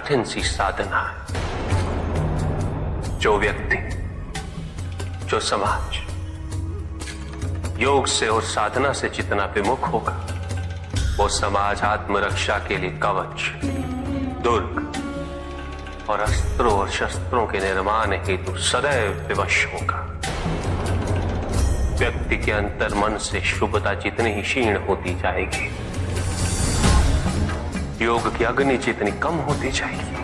कठिन सी साधना है। जो व्यक्ति, जो समाज योग से और साधना से जितना विमुख होगा, वो समाज आत्मरक्षा के लिए कवच, दुर्ग और अस्त्रों और शस्त्रों के निर्माण हेतु सदैव विवश होगा। व्यक्ति के अंतर मन से शुभता जितनी ही क्षीण होती जाएगी, योग की अग्नि जितनी कम होती जाएगी,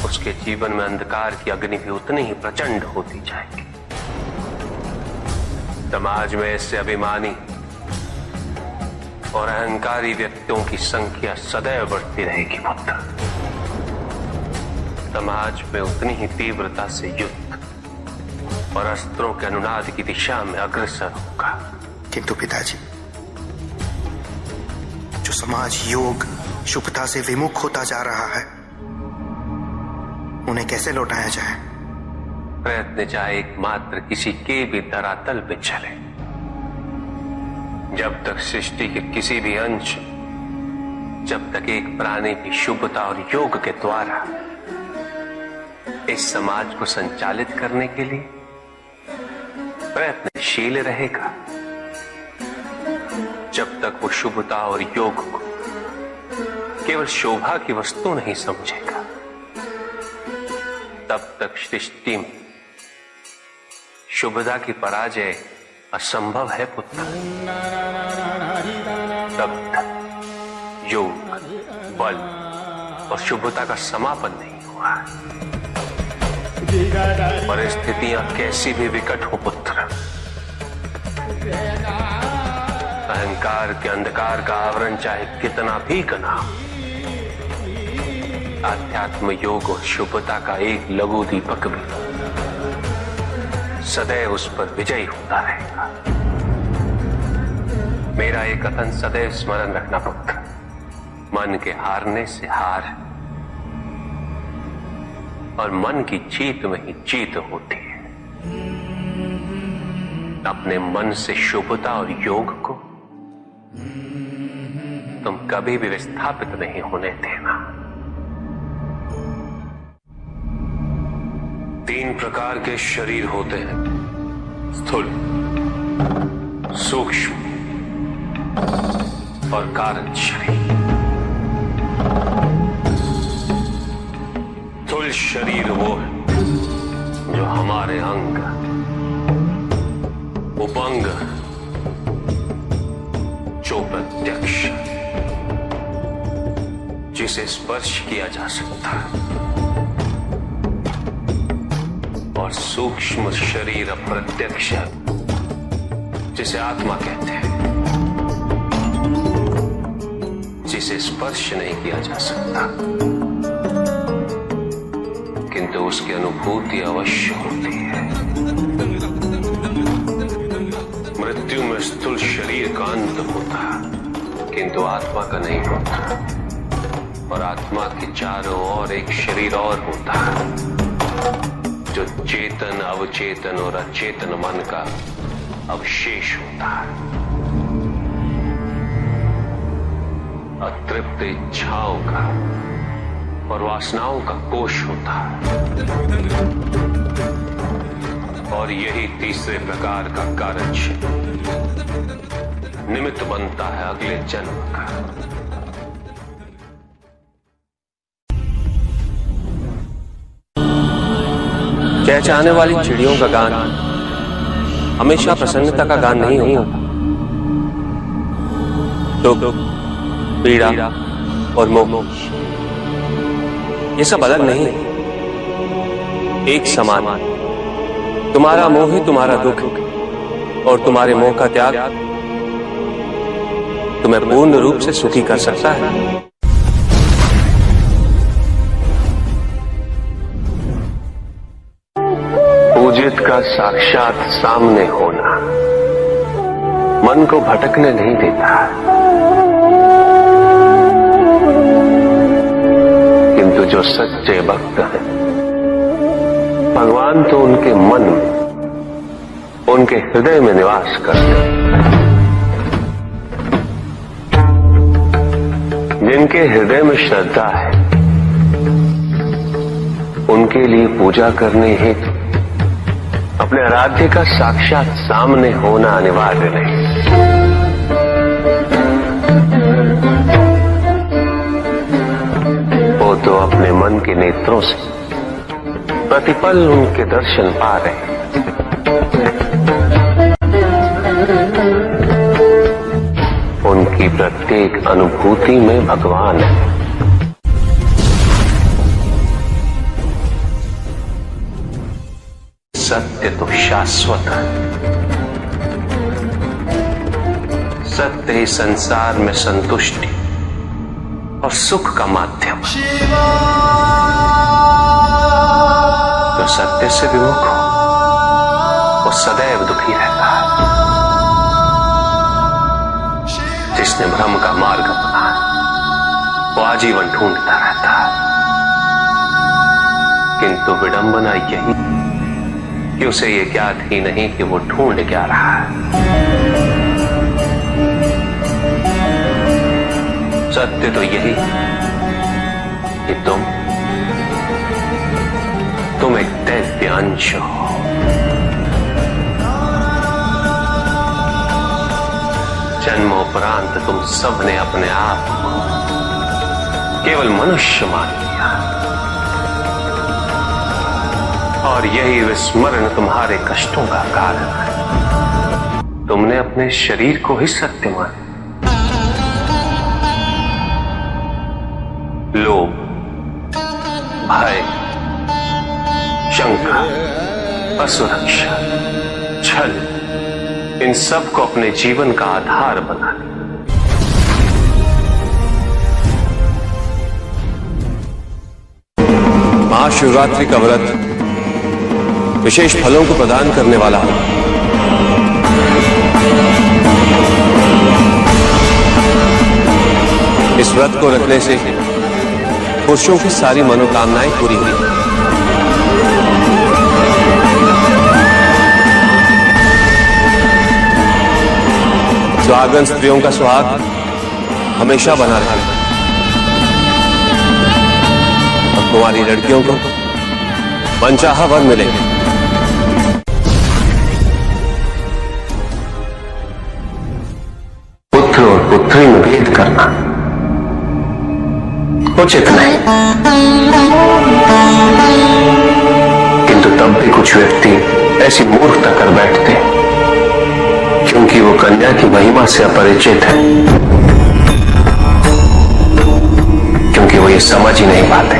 उसके जीवन में अंधकार की अग्नि भी उतनी ही प्रचंड होती जाएगी। समाज में ऐसे अभिमानी और अहंकारी व्यक्तियों की संख्या सदैव बढ़ती रहेगी पुत्र। समाज में उतनी ही तीव्रता से युद्ध और अस्त्रों के अनुनाद की दिशा में अग्रसर होगा। किंतु पिताजी, जो समाज योग शुभता से विमुख होता जा रहा है, उन्हें कैसे लौटाया जाए? प्रयत्न चाहे एकमात्र किसी के भी धरातल पे चले। जब तक सृष्टि के किसी भी अंश, जब तक एक प्राणी भी शुभता और योग के द्वारा इस समाज को संचालित करने के लिए प्रयत्नशील रहेगा, जब तक वो शुभता और योग को केवल शोभा की वस्तु नहीं समझेगा, तब तक सृष्टि में शुभता की पराजय असंभव है पुत्र। तब तक योग, बल और शुभता का समापन नहीं हुआ। परिस्थितियां कैसी भी विकट हो पुत्र, अहंकार के अंधकार का आवरण चाहे कितना भी घना हो, आध्यात्म योग और शुभता का एक लघु दीपक भी सदैव उस पर विजयी होता रहेगा। मेरा एक कथन सदैव स्मरण रखना पुत्र, मन के हारने से हार और मन की जीत में ही जीत होती है। अपने मन से शुभता और योग को तुम कभी भी विस्थापित नहीं होने देना। 3 प्रकार के शरीर होते हैं: स्थूल, सूक्ष्म और कारण शरीर। स्थूल शरीर वो है जो हमारे अंग, उपंग, जो प्रत्यक्ष, जिसे स्पर्श किया जा सकता है, और सूक्ष्म शरीर अप्रत्यक्ष, जिसे आत्मा कहते हैं, जिसे स्पर्श नहीं किया जा सकता, किंतु उसकी अनुभूति अवश्य होती है। मृत्यु में स्थूल शरीर का अंत होता, किंतु आत्मा का नहीं होता, और आत्मा के चारों ओर एक शरीर और होता है, जो चेतन, अवचेतन और अचेतन मन का अवशेष होता है। अतृप्त इच्छाओं का और वासनाओं का कोश होता है, और यही तीसरे प्रकार का कारज निमित्त बनता है अगले जन्म का। चहचहाने वाली चिड़ियों का गान हमेशा प्रसन्नता का गान नहीं होता। दुख, पीड़ा और मोह ये सब अलग नहीं, एक समान। तुम्हारा मोह ही तुम्हारा दुख और तुम्हारे मोह का त्याग तुम्हें पूर्ण रूप से सुखी कर सकता है। पूजित का साक्षात सामने होना मन को भटकने नहीं देता, किंतु जो सच्चे भक्त हैं, भगवान तो उनके मन में, उनके हृदय में निवास करते हैं। जिनके हृदय में श्रद्धा है उनके लिए पूजा करने हेतु अपने आराध्य का साक्षात सामने होना अनिवार्य नहीं। वो तो अपने मन के नेत्रों से प्रतिपल उनके दर्शन पा रहे हैं। उनकी प्रत्येक अनुभूति में भगवान है। सत्य तो शाश्वत है। सत्य ही संसार में संतुष्टि और सुख का माध्यम। जो सत्य से विमुख हो वो सदैव दुखी रहता है। जिसने भ्रम का मार्ग अपना वो आजीवन ढूंढता रहता है। किंतु विडंबना यही कि उसे ये ज्ञात ही नहीं कि वो ढूंढ क्या रहा है। सत्य तो यही कि तुम एक दैव्य अंश हो। जन्मोपरांत तुम सबने अपने आप को केवल मनुष्य मान लिया और यही विस्मरण तुम्हारे कष्टों का कारण है। तुमने अपने शरीर को ही सत्य माना। लोभ, भय, शंका, असुरक्षा, छल, इन सब को अपने जीवन का आधार बना लिया। महाशिवरात्रि का व्रत विशेष फलों को प्रदान करने वाला है। इस व्रत को रखने से पुरुषों की सारी मनोकामनाएं पूरी हुई। सुहागन स्त्रियों का सुहाग हमेशा बना रहेगा और कुंवारी लड़कियों को मनचाहा वर मिलेगा। पुत्र और पुत्री में भेद करना उचित नहीं, किंतु तब भी कुछ व्यक्ति ऐसी मूर्खता कर बैठते क्योंकि वो कन्या की महिमा से अपरिचित है, क्योंकि वो ये समझ ही नहीं पाते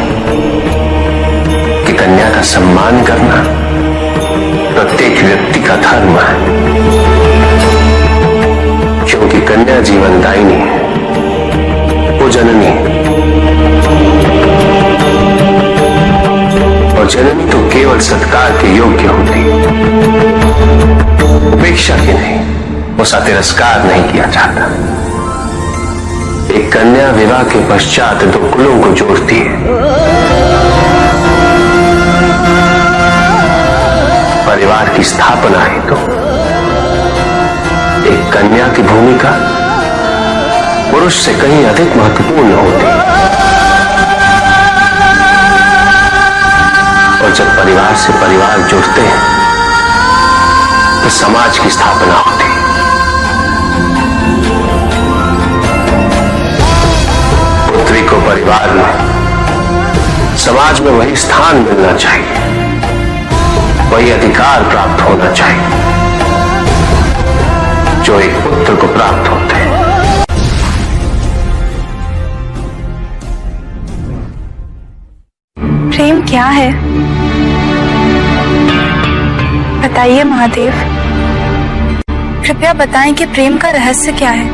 कि कन्या का सम्मान करना प्रत्येक व्यक्ति का धर्म है, क्योंकि कन्या जीवनदायिनी है, वो जननी है और जननी तो केवल सत्कार के योग्य होती है, उपेक्षा की नहीं, उसका तिरस्कार नहीं किया जाता। एक कन्या विवाह के पश्चात दो कुलों को जोड़ती है। परिवार की स्थापना है तो एक कन्या की भूमिका पुरुष से कहीं अधिक महत्वपूर्ण होती है। और जब परिवार से परिवार जुड़ते हैं तो समाज की स्थापना होती है। पुत्री को परिवार में, समाज में वही स्थान मिलना चाहिए, वही अधिकार प्राप्त होना चाहिए जो एक पुत्र को प्राप्त होते हैं। प्रेम क्या है? बताइए महादेव, कृपया बताएं कि प्रेम का रहस्य क्या है?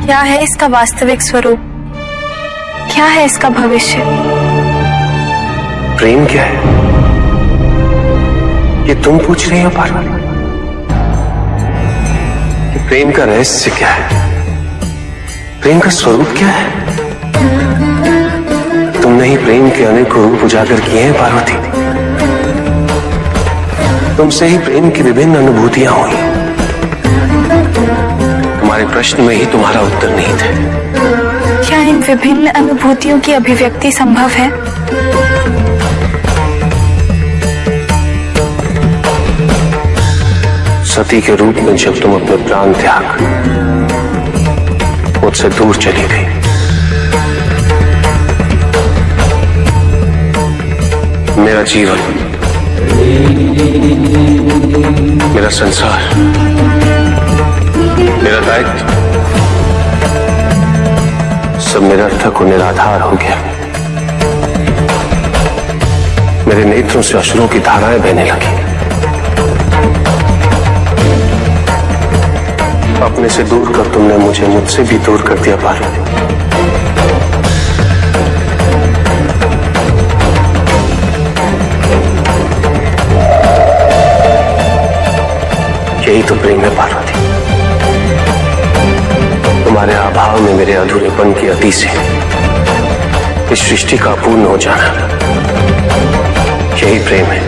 क्या है इसका वास्तविक स्वरूप? क्या है इसका भविष्य? प्रेम क्या है ये तुम पूछ रही हो पार्वती? कि प्रेम का रहस्य क्या है? प्रेम का स्वरूप क्या है? तुमने ही प्रेम के अनेक रूप उजागर किए हैं पार्वती। तुमसे ही प्रेम की विभिन्न अनुभूतियां हुई। तुम्हारे प्रश्न में ही तुम्हारा उत्तर नहीं थे। क्या इन विभिन्न अनुभूतियों की अभिव्यक्ति संभव है? सती के रूप में जब तुम अपने प्राण त्याग मुझसे दूर चली गई, मेरा जीवन, मेरा संसार, मेरा दायित्व सब निरर्थक और निराधार हो गया। मेरे नेत्रों से अश्रुओं की धाराएं बहने लगी। अपने से दूर कर तुमने मुझे मुझसे भी दूर कर दिया पार्वती। यही तो प्रेम है पार्वती। तुम्हारे अभाव में मेरे अधूरेपन की अति से इस सृष्टि का अपूर्ण हो जाना, यही प्रेम है।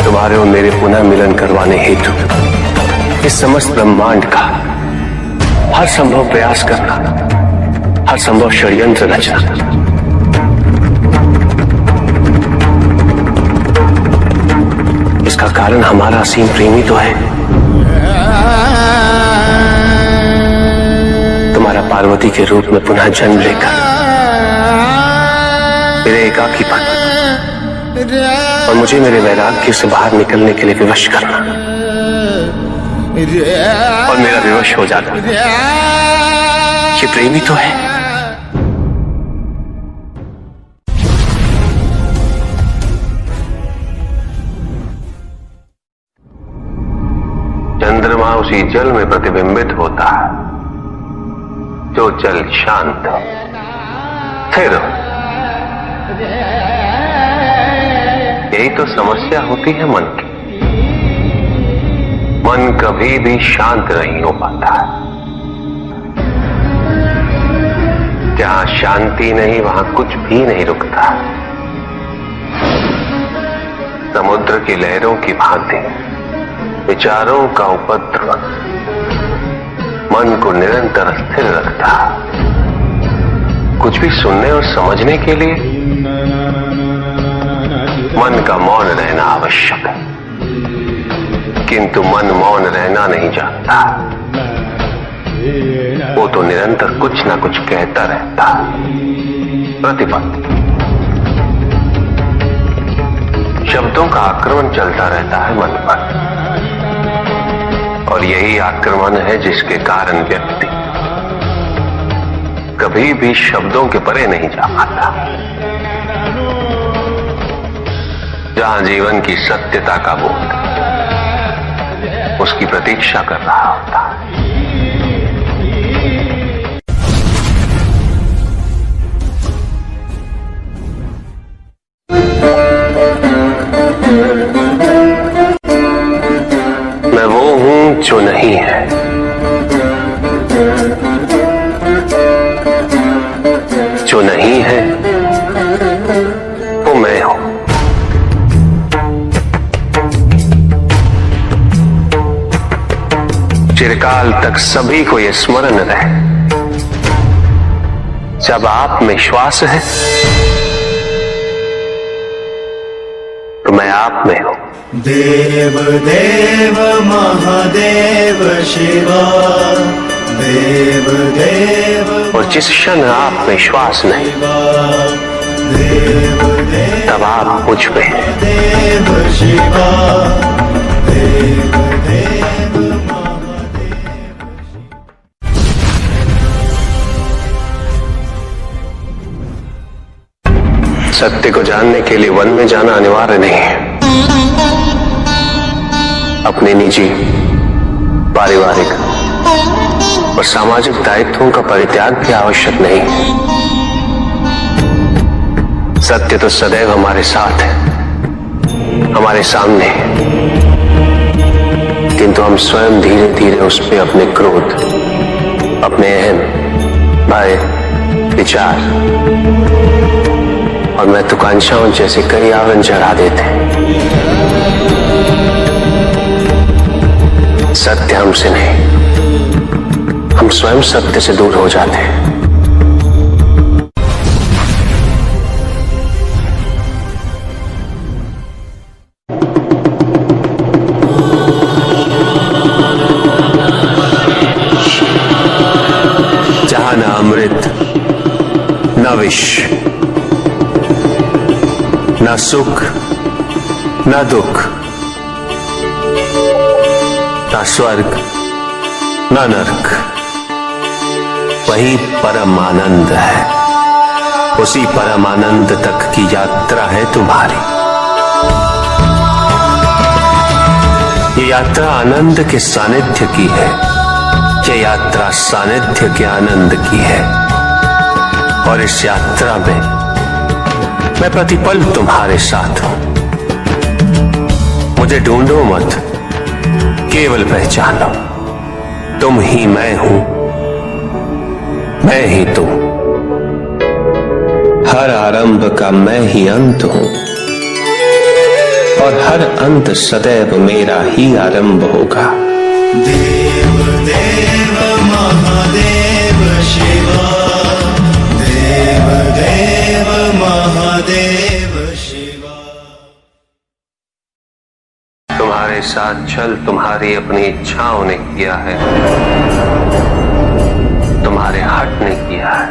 तुम्हारे और मेरे पुनः मिलन करवाने हेतु इस समस्त ब्रह्मांड का हर संभव प्रयास करना, हर संभव षड्यंत्र रचना। इसका कारण हमारा असीम प्रेम ही तो है। तुम्हारा पार्वती के रूप में पुनः जन्म लेकर मेरे एकाकीपन और मुझे मेरे वैराग्य से बाहर निकलने के लिए विवश करना और मेरा विवश हो जाना, ये प्रेम ही तो है। चंद्रमा उसी जल में प्रतिबिंबित होता है जो जल शांत स्थिर। यही तो समस्या होती है मन की। मन कभी भी शांत नहीं हो पाता है। जहां शांति नहीं वहां कुछ भी नहीं रुकता। समुद्र की लहरों की भांति विचारों का उपद्रव मन को निरंतर स्थिर रखता। कुछ भी सुनने और समझने के लिए मन का मौन रहना आवश्यक है, किंतु मन मौन रहना नहीं जानता। वो तो निरंतर कुछ ना कुछ कहता रहता। प्रतिपद शब्दों का आक्रमण चलता रहता है मन पर, और यही आक्रमण है जिसके कारण व्यक्ति कभी भी शब्दों के परे नहीं जा पाता। जहां जीवन की सत्यता का बोध उसकी प्रतीक्षा कर रहा होता है। मैं वो हूं जो नहीं है, जो नहीं है वो मैं हूं। चिरकाल तक सभी को यह स्मरण रहे, जब आप में श्वास है तो मैं आप में हूं। देव देव महादेव शिवा, देव देव। और जिस क्षण आप में श्वास नहीं देव देव तब आप मुझ पे। देव शिवा, देव देव। सत्य को जानने के लिए वन में जाना अनिवार्य नहीं है। अपने निजी, पारिवारिक और सामाजिक दायित्वों का परित्याग भी आवश्यक नहीं है। सत्य तो सदैव हमारे साथ है, हमारे सामने है, किंतु हम स्वयं धीरे धीरे उस पर अपने क्रोध, अपने अहम, भय, विचार और महत्वाकांक्षाओं जैसे कई आवरण चढ़ा देते हैं। सत्य हमसे नहीं, हम स्वयं सत्य से दूर हो जाते हैं। जहां न अमृत, न विष, न सुख, न दुख, न स्वर्ग, न नरक, वही परम आनंद है। उसी परम आनंद तक की यात्रा है तुम्हारी। ये यात्रा आनंद के सानिध्य की है। ये यात्रा सानिध्य के आनंद की है। और इस यात्रा में मैं प्रतिपल तुम्हारे साथ हूं। मुझे ढूंढो मत, केवल पहचानो, तुम ही मैं हूं, मैं ही तुम। हर आरंभ का मैं ही अंत हूं और हर अंत सदैव मेरा ही आरंभ होगा। देव देव महादेव शिवा, देव देव महादेव शिवा। तुम्हारे साथ छल तुम्हारी अपनी इच्छाओं ने किया है, तुम्हारे हट ने किया है,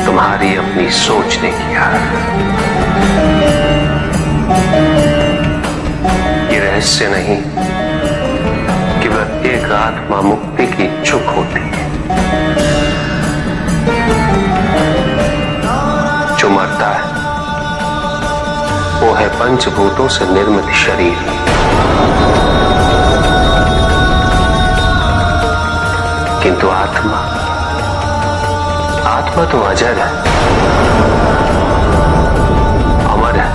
तुम्हारी अपनी सोच ने किया है। ये रहस्य नहीं कि प्रत्येक आत्मा मुक्ति की इच्छुक होती है। जो मरता है वो है पंचभूतों से निर्मित शरीर। किंतु आत्मा तो अजर है, अमर है।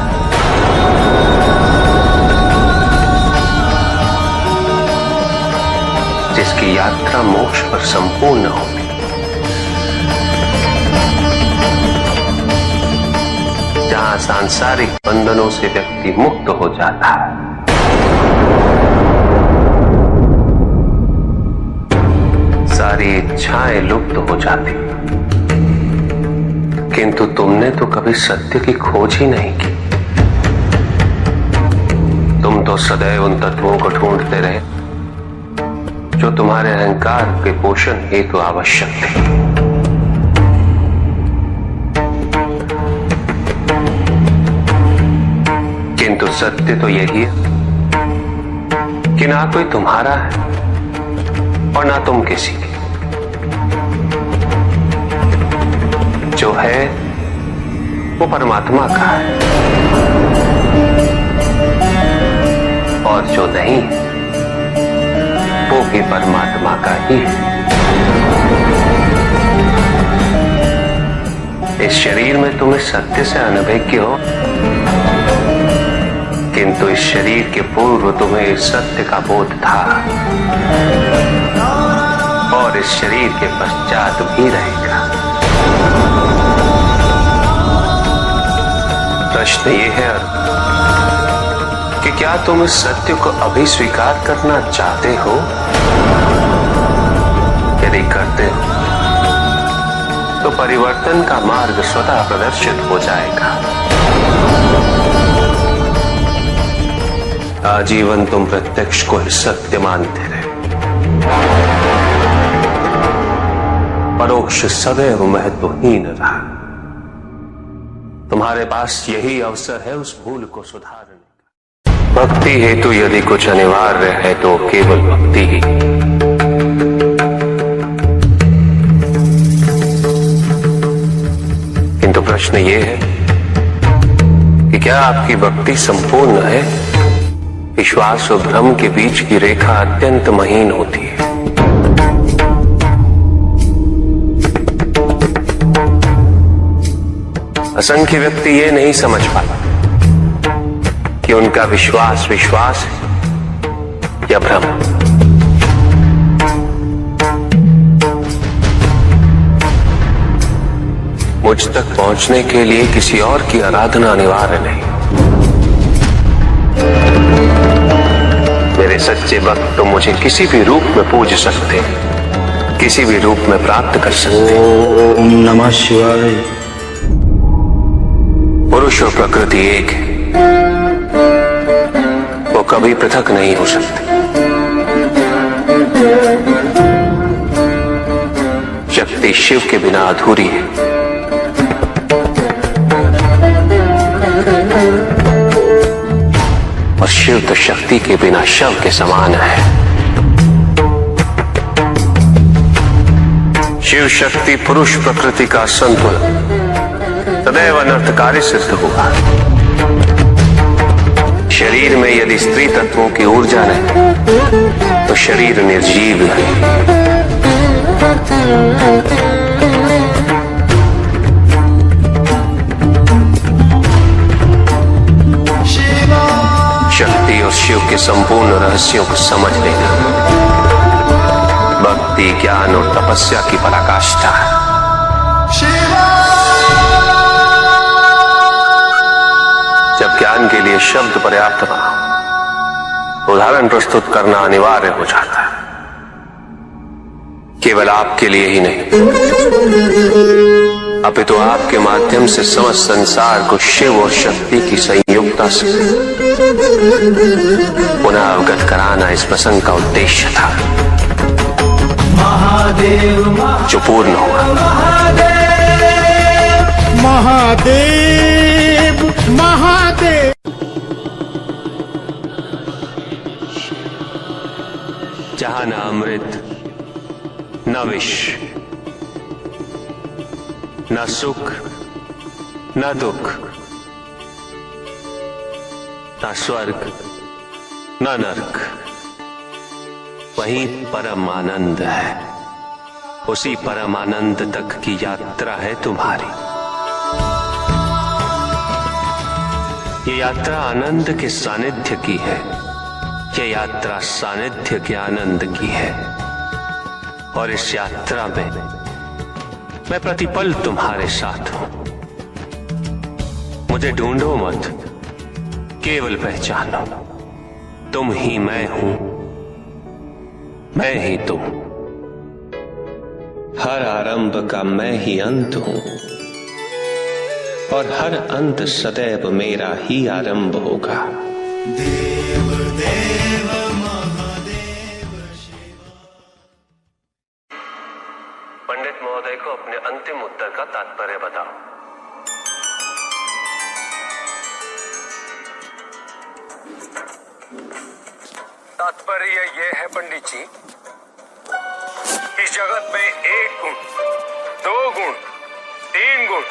जिसकी यात्रा मोक्ष पर संपूर्ण होगी। जहां सांसारिक बंधनों से व्यक्ति मुक्त हो जाता है, सारी इच्छाएं लुप्त हो जाती। किंतु तुमने तो कभी सत्य की खोज ही नहीं की। तुम तो सदैव उन तत्वों को ढूंढते रहे जो तुम्हारे अहंकार के पोषण हेतु आवश्यक थे। किंतु सत्य तो यही है कि ना कोई तुम्हारा है और ना तुम किसी के। जो है वो परमात्मा का है और जो नहीं वो भी परमात्मा का ही है। इस शरीर में तुम इस सत्य से अनभिज्ञ हो, किंतु इस शरीर के पूर्व तुम्हें इस सत्य का बोध था और इस शरीर के पश्चात भी रहेगा। प्रश्न ये है कि क्या तुम इस सत्य को अभी स्वीकार करना चाहते हो? यदि करते हो तो परिवर्तन का मार्ग स्वतः प्रदर्शित हो जाएगा। आजीवन तुम प्रत्यक्ष को ही सत्य मानते रहे, परोक्ष सदैव महत्वहीन रहा। तुम्हारे पास यही अवसर है उस भूल को सुधारने का। भक्ति हेतु यदि कुछ अनिवार्य है तो केवल भक्ति ही। किंतु प्रश्न ये है कि क्या आपकी भक्ति संपूर्ण है? विश्वास और भ्रम के बीच की रेखा अत्यंत महीन होती है। असंख्य व्यक्ति ये नहीं समझ पाता कि उनका विश्वास विश्वास है या भ्रम। मुझ तक पहुंचने के लिए किसी और की आराधना अनिवार्य नहीं। मेरे मेरे सच्चे भक्त तो मुझे किसी भी रूप में पूज सकते, किसी भी रूप में प्राप्त कर सकते। ओम नमः शिवाय। पुरुष और प्रकृति एक है, वो कभी पृथक नहीं हो सकते। शक्ति शिव के बिना अधूरी है, और शिव तो शक्ति के बिना शव के समान है। शिव शक्ति पुरुष प्रकृति का संतुलन सदैव अनर्थकारी सिद्ध हुआ। शरीर में यदि स्त्री तत्वों की ऊर्जा नहीं तो शरीर निर्जीव है। शक्ति और शिव के संपूर्ण रहस्यों को समझ लेना भक्ति, ज्ञान और तपस्या की पराकाष्ठा है। जब ज्ञान के लिए शब्द पर्याप्त ना हो, उदाहरण प्रस्तुत करना अनिवार्य हो जाता है। केवल आपके लिए ही नहीं, अपितु आपके माध्यम से समस्त संसार को शिव और शक्ति की संयुक्तता से पुनः अवगत कराना इस प्रसंग का उद्देश्य था, जो पूर्ण हुआ। महादेव महादेव। जहां न अमृत न विष, न सुख न दुख, न स्वर्ग न नरक, वहीं परम आनंद है। उसी परम आनंद तक की यात्रा है तुम्हारी। ये यात्रा आनंद के सानिध्य की है, ये यात्रा सानिध्य के आनंद की है। और इस यात्रा में मैं प्रतिपल तुम्हारे साथ हूं। मुझे ढूंढो मत, केवल पहचानो, तुम ही मैं हूं, मैं ही तुम। हर आरंभ का मैं ही अंत हूं, और हर अंत सदैव मेरा ही आरंभ होगा। देव देव महादेव शिवा। पंडित महोदय को अपने अंतिम उत्तर का तात्पर्य बताओ। तात्पर्य यह है पंडित जी, इस जगत में एक गुण, दो गुण, तीन गुण,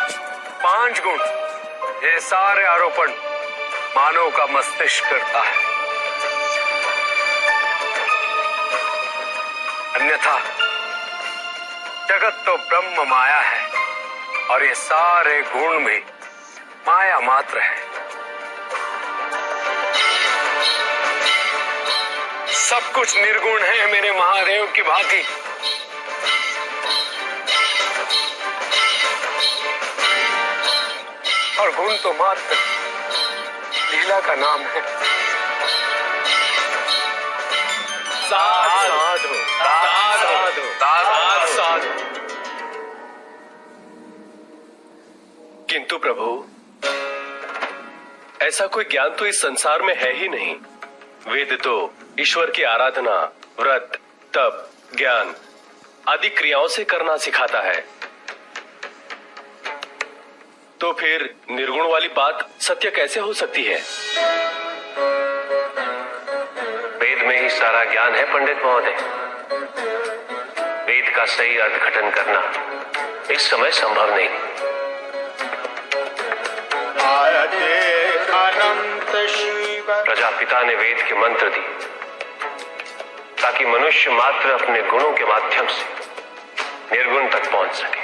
5 गुण, ये सारे आरोपण मानव का मस्तिष्क करता है। अन्यथा जगत तो ब्रह्म माया है, और ये सारे गुण भी माया मात्र है। सब कुछ निर्गुण है मेरे महादेव की भांति। और गुण तो मात्र लीला का नाम है। साधु साधु साधु साधु। किंतु प्रभु, ऐसा कोई ज्ञान तो इस संसार में है ही नहीं। वेद तो ईश्वर की आराधना, व्रत, तप, ज्ञान आदि क्रियाओं से करना सिखाता है। तो फिर निर्गुण वाली बात सत्य कैसे हो सकती है? वेद में ही सारा ज्ञान है पंडित महोदय। वेद का सही अर्थघटन करना इस समय संभव नहीं। अनंत शिव। प्रजापिता ने वेद के मंत्र दिए ताकि मनुष्य मात्र अपने गुणों के माध्यम से निर्गुण तक पहुंच सके।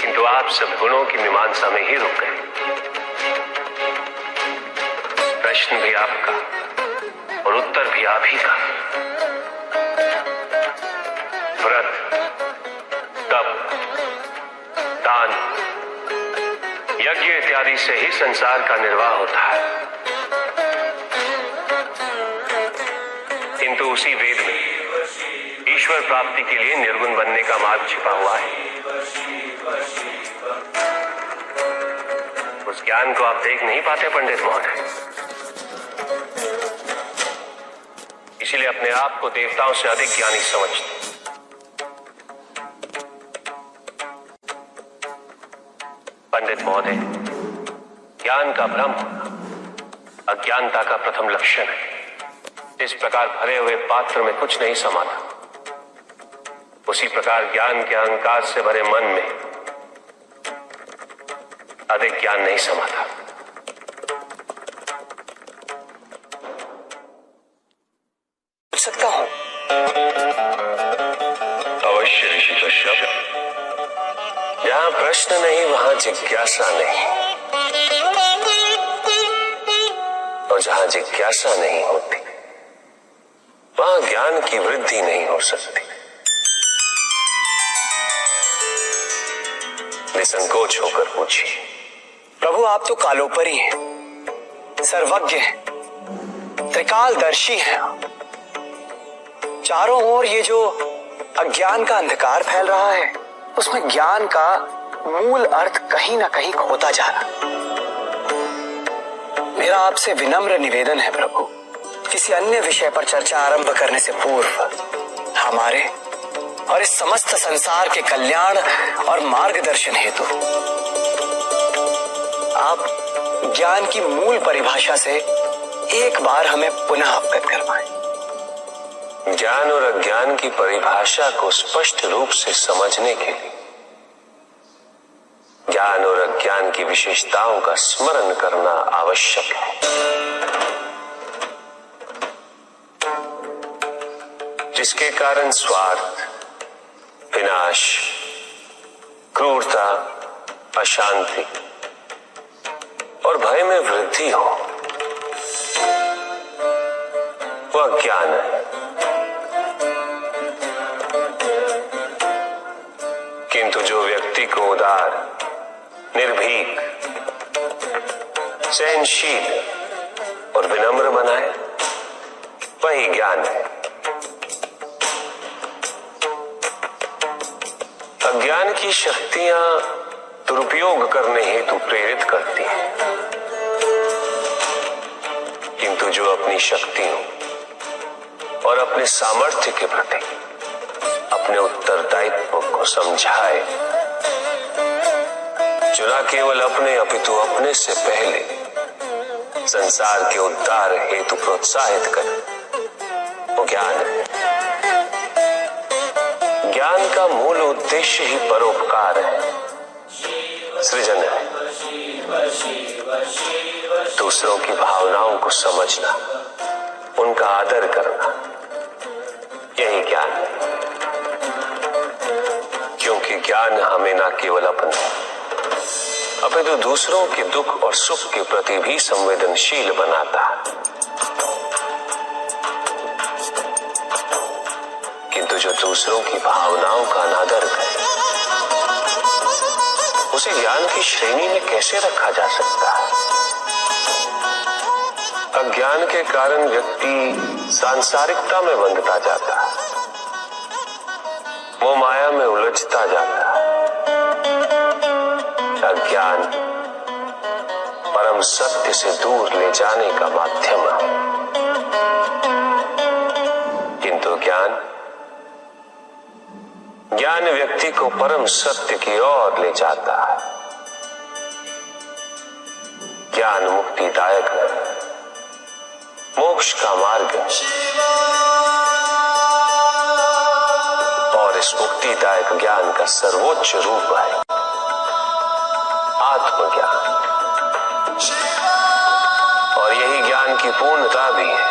किंतु आप सब गुणों की मीमांसा में ही रुक गए। प्रश्न भी आपका और उत्तर भी आप ही का। व्रत, तप, दान, यज्ञ इत्यादि से ही संसार का निर्वाह होता है, किंतु उसी वेद में ईश्वर प्राप्ति के लिए निर्गुण बनने का मार्ग छिपा हुआ है। उस ज्ञान को आप देख नहीं पाते पंडित महोदय, इसीलिए अपने आप को देवताओं से अधिक ज्ञानी समझते। पंडित महोदय, ज्ञान का भ्रम अज्ञानता का प्रथम लक्षण है। इस प्रकार भरे हुए पात्र में कुछ नहीं समाता, उसी प्रकार ज्ञान के अहंकार से भरे मन में अधिक ज्ञान नहीं समाता। पूछ सकता हूं? अवश्य ऋषि कश्यप। जहां प्रश्न नहीं वहां जिज्ञासा नहीं, और जहां जिज्ञासा नहीं होती वहां ज्ञान की वृद्धि नहीं हो सकती। निसंकोच होकर पूछिए। प्रभु, आप तो कालोपरी हैं, सर्वज्ञ हैं, त्रिकालदर्शी हैं। चारों ओर ये जो अज्ञान का अंधकार फैल रहा है, उसमें ज्ञान का मूल अर्थ कहीं ना कहीं खोता जा रहा। मेरा आपसे विनम्र निवेदन है प्रभु, किसी अन्य विषय पर चर्चा आरंभ करने से पूर्व हमारे और इस समस्त संसार के कल्याण और मार्गदर्शन हेतु आप ज्ञान की मूल परिभाषा से एक बार हमें पुनः अवगत करवाएं। ज्ञान और अज्ञान की परिभाषा को स्पष्ट रूप से समझने के लिए ज्ञान और अज्ञान की विशेषताओं का स्मरण करना आवश्यक है, जिसके कारण स्वार्थ, विनाश, क्रूरता, अशांति और भय में वृद्धि हो, वह ज्ञान है। किंतु जो व्यक्ति को उदार, निर्भीक, सहनशील और विनम्र बनाए, वही ज्ञान है। अज्ञान की शक्तियां दुरुपयोग करने हेतु प्रेरित करती हैं, किंतु जो अपनी शक्तियों और अपने सामर्थ्य के प्रति अपने उत्तरदायित्व को समझाए, जो न केवल अपने अपितु अपने से पहले संसार के उद्धार हेतु प्रोत्साहित करे, वो ज्ञान है। ज्ञान का मूल उद्देश्य ही परोपकार है, सृजन है। दूसरों की भावनाओं को समझना, उनका आदर करना, यही ज्ञान है। क्योंकि ज्ञान हमें न केवल अपने अपितु दूसरों के दुख और सुख के प्रति भी संवेदनशील बनाता है। किंतु जो दूसरों की भावनाओं का अनादर करे, उसे ज्ञान की श्रेणी में कैसे रखा जा सकता है? अज्ञान के कारण व्यक्ति सांसारिकता में बंधता जाता है, वो माया में उलझता जाता है। अज्ञान परम सत्य से दूर ले जाने का माध्यम है, किंतु ज्ञान व्यक्ति को परम सत्य की ओर ले जाता है। ज्ञान मुक्तिदायक है, मोक्ष का मार्ग है, और इस मुक्तिदायक ज्ञान का सर्वोच्च रूप है आत्मज्ञान, और यही ज्ञान की पूर्णता भी है।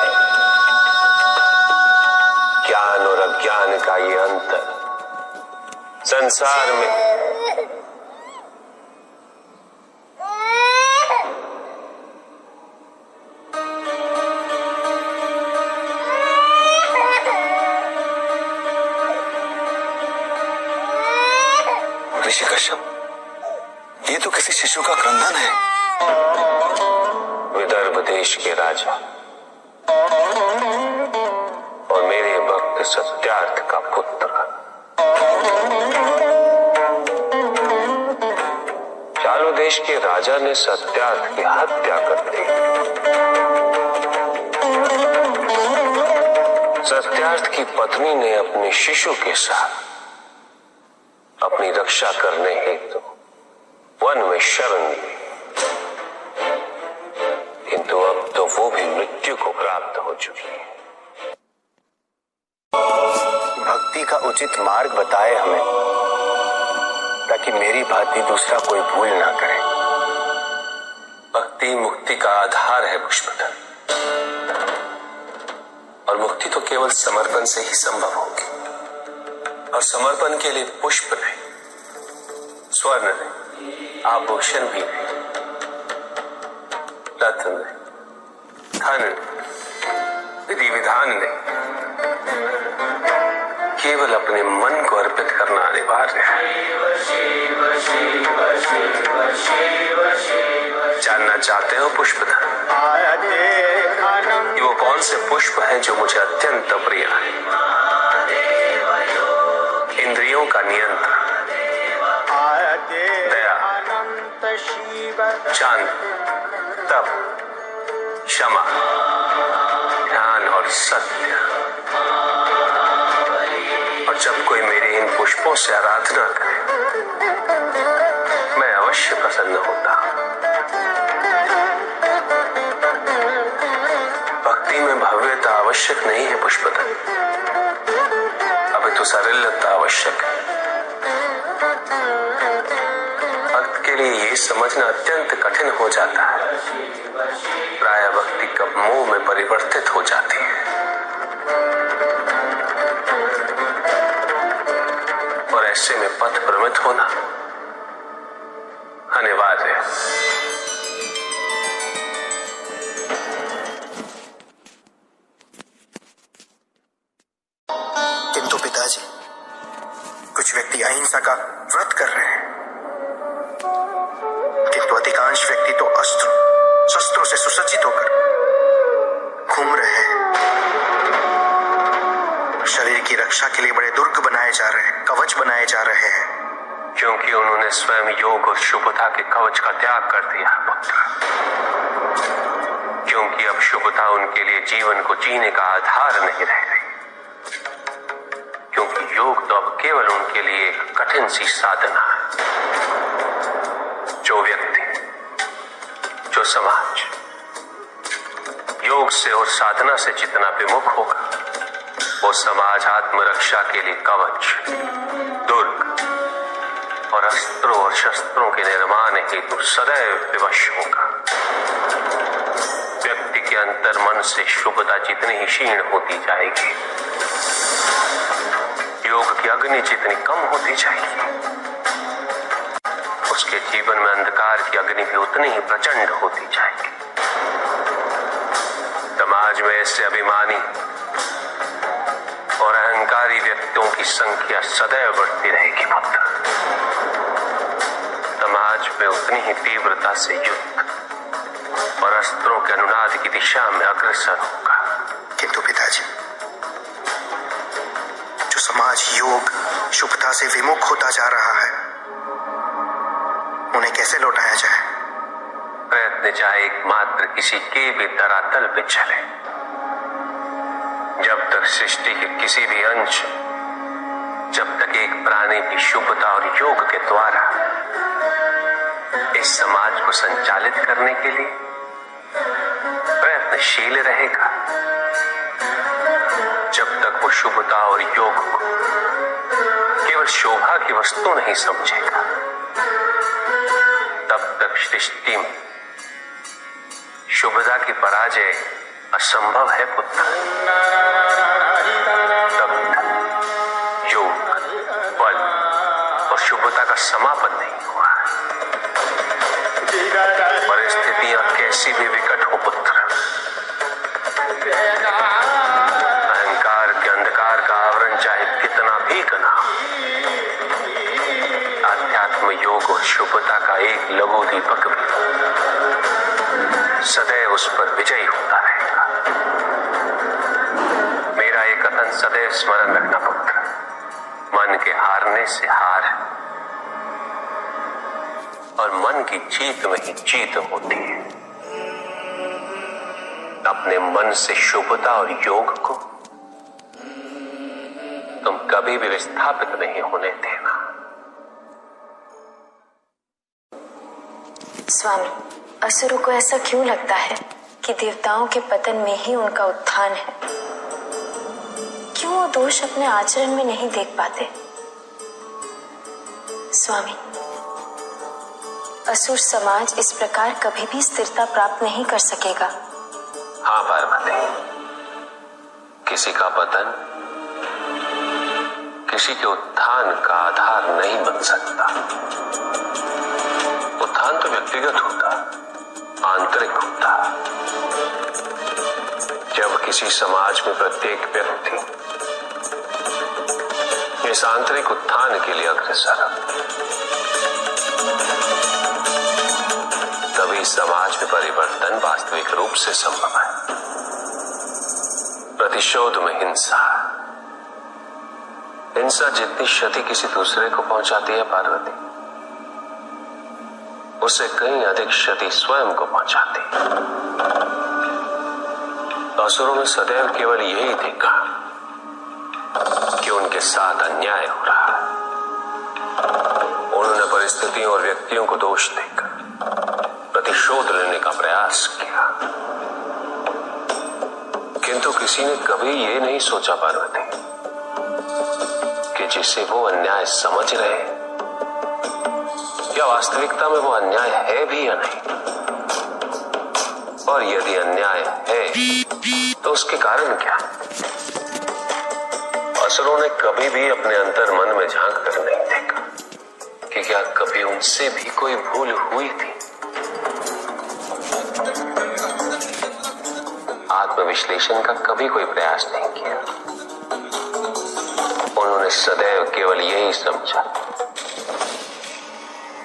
ज्ञान और अज्ञान का ये अंतर संसार में ऋषि कश्यप, ये तो किसी शिशु का क्रंदन है। विदर्भ देश के राजा और मेरे भक्त सत्यार्थ का पुत्र चालू देश के राजा ने सत्यार्थ की हत्या कर दी। सत्यार्थ की पत्नी ने अपने शिशु के साथ अपनी रक्षा करने हेतु वन में शरण ली, किंतु अब तो वो भी मृत्यु को प्राप्त हो चुकी है। भक्ति का उचित मार्ग बताए हमें, ताकि मेरी भांति दूसरा कोई भूल ना करे। भक्ति मुक्ति का आधार है पुष्पदल, और मुक्ति तो केवल समर्पण से ही संभव होगी। और समर्पण के लिए पुष्प नहीं, स्वर्ण नहीं, आभूषण भी नहीं, रत्न नहीं, धन नहीं, विधि विधान नहीं, केवल अपने मन को अर्पित करना अनिवार्य है। जानना चाहते हो पुष्पदल कि वो कौन से पुष्प हैं जो मुझे अत्यंत प्रिय है? इंद्रियों का नियंत्रण, दया, शांति, तप, क्षमा, ध्यान और सत्य। और जब कोई मेरी इन पुष्पों से आराधना करे, मैं अवश्य प्रसन्न होता हूं। भक्ति में भव्यता आवश्यक नहीं है पुष्पदल, अभी तो सरलता आवश्यक है। भक्त के लिए ये समझना अत्यंत कठिन हो जाता है, प्राय भक्ति कब मोह में परिवर्तित हो जाती है। और ऐसे में पथ भ्रमित होना अनिवार्य है। किंतु पिताजी, कुछ व्यक्ति अहिंसा का व्रत कर रहे हैं, किंतु अधिकांश व्यक्ति तो अस्त्रों शस्त्रों से सुसज्जित होकर घूम रहे हैं। शरीर की रक्षा के लिए बड़े दुर्ग बनाए जा रहे हैं, कवच बनाए जा रहे हैं, क्योंकि उन्होंने स्वयं योग और शुभता के कवच का त्याग कर दिया पुत्र। क्योंकि अब शुभता उनके लिए जीवन को जीने का आधार नहीं रह गई, क्योंकि योग तो अब केवल उनके लिए एक कठिन सी साधना है। जो व्यक्ति, जो समाज योग से और साधना से जितना विमुख होगा, वो समाज आत्मरक्षा के लिए कवच, दुर्ग और अस्त्रों और शस्त्रों के निर्माण हेतु सदैव विवश होगा। व्यक्ति के अंतर मन से शुभता जितनी ही क्षीण होती जाएगी, योग की अग्नि जितनी कम होती जाएगी, उसके जीवन में अंधकार की अग्नि भी उतनी ही प्रचंड होती जाएगी। समाज में ऐसे अभिमानी और अहंकारी व्यक्तियों की संख्या सदैव बढ़ती रहेगी पुत्र। समाज में उतनी ही तीव्रता से युद्ध और अस्त्रों के अनुनाद की दिशा में अग्रसर होगा। किंतु पिताजी, जो समाज योग शुभता से विमुख होता जा रहा है, उन्हें कैसे लौटाया जाए? प्रयत्न चाहे एकमात्र किसी के भी धरातल पे चले, जब तक सृष्टि के किसी भी अंश, जब तक एक प्राणी भी शुभता और योग के द्वारा इस समाज को संचालित करने के लिए प्रयत्नशील रहेगा, जब तक वो शुभता और योग को केवल शोभा की वस्तु नहीं समझेगा, तब तक सृष्टि में शुभता की पराजय असंभव है पुत्र। तब तक योग, बल और शुभता का समापन नहीं हुआ। परिस्थितियां कैसी भी विकट हो पुत्र, अहंकार के अंधकार का आवरण चाहे कितना भी घना, आध्यात्म योग और शुभ शुभता का एक लघु दीपक भी सदैव उस पर विजयी होता रहेगा। मेरा एक कथन सदैव स्मरण रखना पुत्र, मन के हारने से हार और मन की जीत में ही जीत होती है। अपने मन से शुभता और योग को तुम कभी भी विस्थापित नहीं होने देना। स्वामी, असुरों को ऐसा क्यों लगता है कि देवताओं के पतन में ही उनका उत्थान है? क्यों वो दोष अपने आचरण में नहीं देख पाते? स्वामी, असुर समाज इस प्रकार कभी भी स्थिरता प्राप्त नहीं कर सकेगा। हाँ पार्वती, किसी का पतन किसी के उत्थान का आधार नहीं बन सकता। उत्थान तो व्यक्तिगत होता, आंतरिक होता। जब किसी समाज में प्रत्येक व्यक्ति इस आंतरिक उत्थान के लिए अग्रसर, तभी समाज में परिवर्तन वास्तविक रूप से संभव है। प्रतिशोध में हिंसा जितनी क्षति किसी दूसरे को पहुंचाती है पार्वती, उससे कहीं अधिक क्षति स्वयं को पहुंचाती है। असुरों ने सदैव केवल यही देखा कि उनके साथ अन्याय हो रहा है। उन्होंने परिस्थितियों और व्यक्तियों को दोष देकर प्रतिशोध लेने का प्रयास किया, किंतु किसी ने कभी ये नहीं सोचा पार्वती कि जिसे वो अन्याय समझ रहे या वास्तविकता में वो अन्याय है भी या नहीं, और यदि अन्याय है तो उसके कारण क्या। असुरों ने कभी भी अपने अंतर मन में झांक कर नहीं देखा कि क्या कभी उनसे भी कोई भूल हुई थी। आत्मविश्लेषण का कभी कोई प्रयास नहीं किया। उन्होंने सदैव केवल यही समझा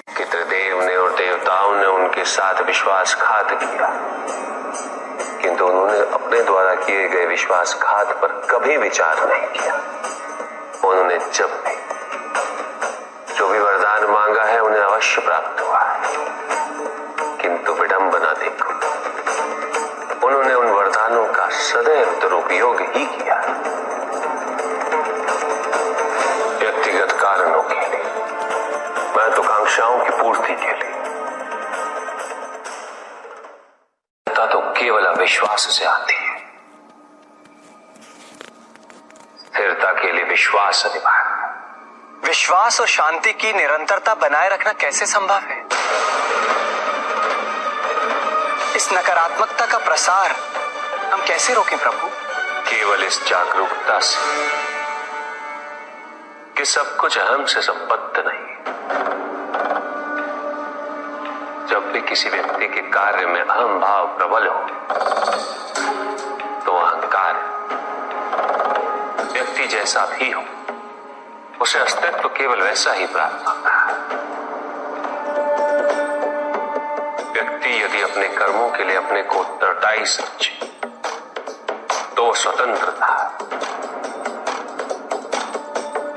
कि त्रिदेव ने और देवताओं ने उनके साथ विश्वासघात किया, किंतु उन्होंने अपने द्वारा किए गए विश्वासघात पर कभी विचार नहीं किया। उन्होंने जब भी जो भी वरदान मांगा है उन्हें अवश्य प्राप्त हुआ है, किंतु विडंबना देखो, उन्होंने उन वरदानों का सदैव दुरुपयोग ही किया। व्यक्तिगत कारणों के लिए, महत्वाकांक्षाओं की पूर्ति के लिए, तो केवल अविश्वास से आती है। स्थिरता के लिए विश्वास अनिवार्य है। विश्वास और शांति की निरंतरता बनाए रखना कैसे संभव है? इस नकारात्मकता का प्रसार हम कैसे रोकें प्रभु? केवल इस जागरूकता से कि सब कुछ अहम से संबद्ध नहीं। जब भी किसी व्यक्ति के कार्य में अहम भाव प्रबल हो तो अहंकार, व्यक्ति जैसा भी हो, उसे अस्तित्व केवल वैसा ही प्राप्त होता है। व्यक्ति यदि अपने कर्मों के लिए अपने को उत्तरदायी समझे तो स्वतंत्र था।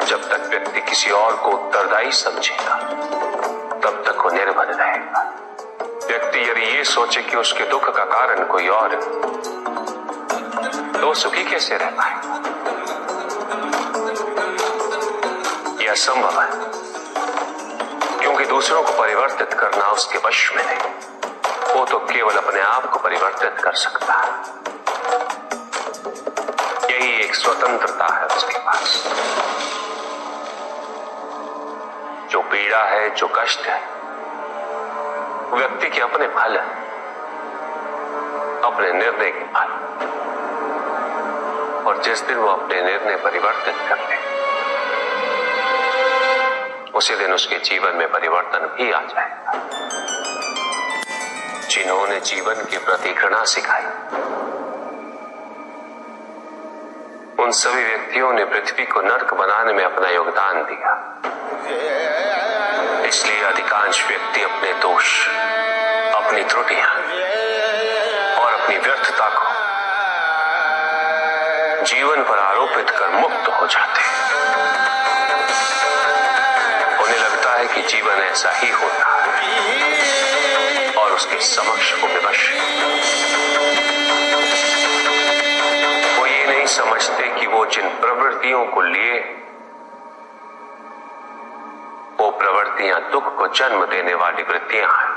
जब तक व्यक्ति किसी और को उत्तरदायी समझेगा तब तक वो निर्भर रहेगा। व्यक्ति यदि ये सोचे कि उसके दुख का कारण कोई और है तो सुखी कैसे रह पाएगा? यह असंभव है, क्योंकि दूसरों को परिवर्तित करना उसके वश में नहीं। वो तो केवल अपने आप को परिवर्तित कर सकता है। यही एक स्वतंत्रता है उसके पास। जो पीड़ा है, जो कष्ट है, व्यक्ति के अपने फल है, अपने निर्णय के फल। और जिस दिन वो अपने निर्णय परिवर्तित कर ले, उसी दिन उसके जीवन में परिवर्तन भी आ जाएगा। जिन्होंने जीवन के प्रति घृणा सिखाई, उन सभी व्यक्तियों ने पृथ्वी को नर्क बनाने में अपना योगदान दिया। इसलिए अधिकांश व्यक्ति अपने दोष, अपनी त्रुटियां और अपनी व्यर्थता को जीवन पर आरोपित कर मुक्त हो जाते हैं। उन्हें लगता है कि जीवन ऐसा ही होता है और उसके समक्ष वो विवश है। वो ये नहीं समझते कि वो जिन प्रवृत्तियों को लिए, वो प्रवृत्तियां दुख को जन्म देने वाली वृत्तियां हैं।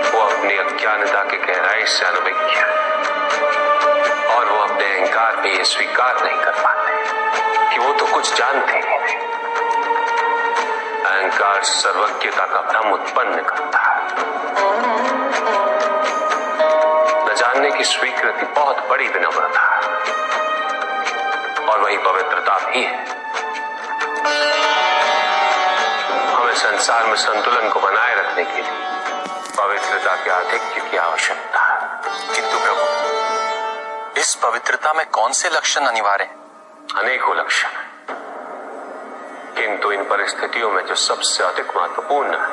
वो अपनी अज्ञानता की गहराई से अनभिज्ञ है और वो अपने अहंकार में ये स्वीकार नहीं कर पाते कि वो तो कुछ जानते ही नहीं। अहंकार सर्वज्ञता का भ्रम उत्पन्न करता है। न जानने की स्वीकृति बहुत बड़ी विनम्रता है और वही पवित्रता भी है। हमें संसार में संतुलन को बनाए रखने के लिए पवित्रता के आधिक्य की आवश्यकता है। किंतु प्रभु, इस पवित्रता में कौन से लक्षण अनिवार्य हैं? अनेकों लक्षण हैं, किंतु इन परिस्थितियों में जो सबसे अधिक महत्वपूर्ण है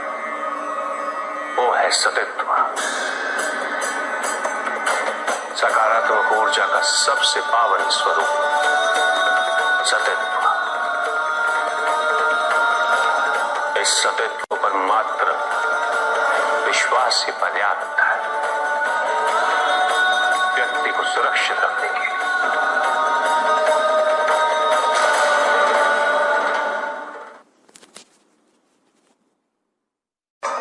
वो है सतित्व। सकारात्मक ऊर्जा का सबसे पावन स्वरूप सतित्व। इस सतित्व पर मात्र विश्वास ही पर्याप्त है व्यक्ति को सुरक्षित रखने के लिए।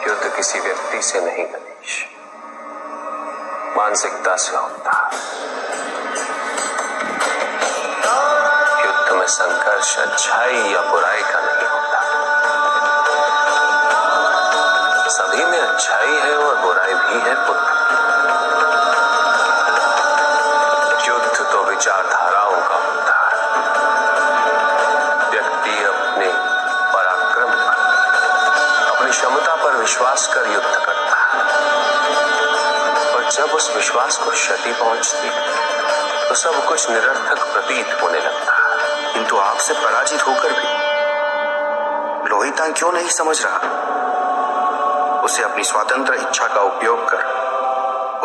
युद्ध किसी व्यक्ति से नहीं गणेश, मानसिकता से होता है। युद्ध में संघर्ष अच्छाई या बुराई का नहीं होता, सभी में अच्छाई है और बुराई भी है पुत्र। युद्ध तो विचारधाराओं का होता है। व्यक्ति अपने पराक्रम पर, अपनी क्षमता पर विश्वास कर युद्ध करता है और जब उस विश्वास को क्षति पहुंचती तो सब कुछ निरर्थक प्रतीत होने लगता है। किंतु आपसे पराजित होकर भी लोहिता क्यों नहीं समझ रहा? उसे अपनी स्वतंत्र इच्छा का उपयोग कर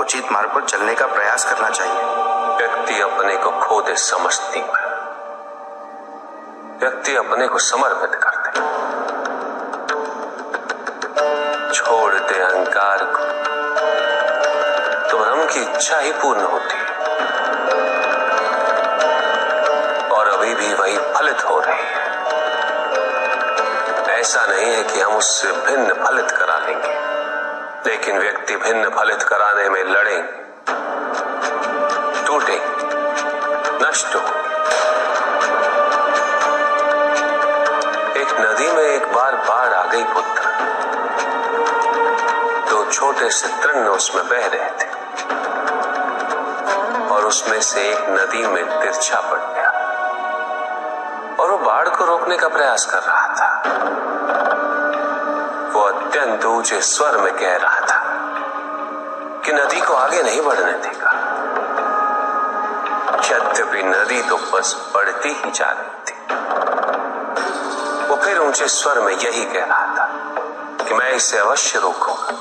उचित मार्ग पर चलने का प्रयास करना चाहिए। व्यक्ति अपने को खो दे समझती है, व्यक्ति अपने को समर्पित कर दे, छोड़ दे अहंकार को तो भ्रम की इच्छा ही पूर्ण होती है और अभी भी वही फलित हो रही है। ऐसा नहीं है कि हम उससे भिन्न फलित करा लेंगे, लेकिन व्यक्ति भिन्न फलित कराने में लड़ेंगे, टूटेंगे, नष्ट हो। एक नदी में एक बार बाढ़ आ गई पुत्र। दो छोटे से तृण उसमें बह रहे थे और उसमें से एक नदी में तिरछा पड़ गया और वो बाढ़ को रोकने का प्रयास कर रहा था। वो अत्यंत ऊंचे स्वर में कह रहा था कि नदी को आगे नहीं बढ़ने देगा। यद्यपि नदी तो बस बढ़ती ही जा रही थी। वो फिर ऊंचे स्वर में यही कह रहा था कि मैं इसे अवश्य रोकूंगा,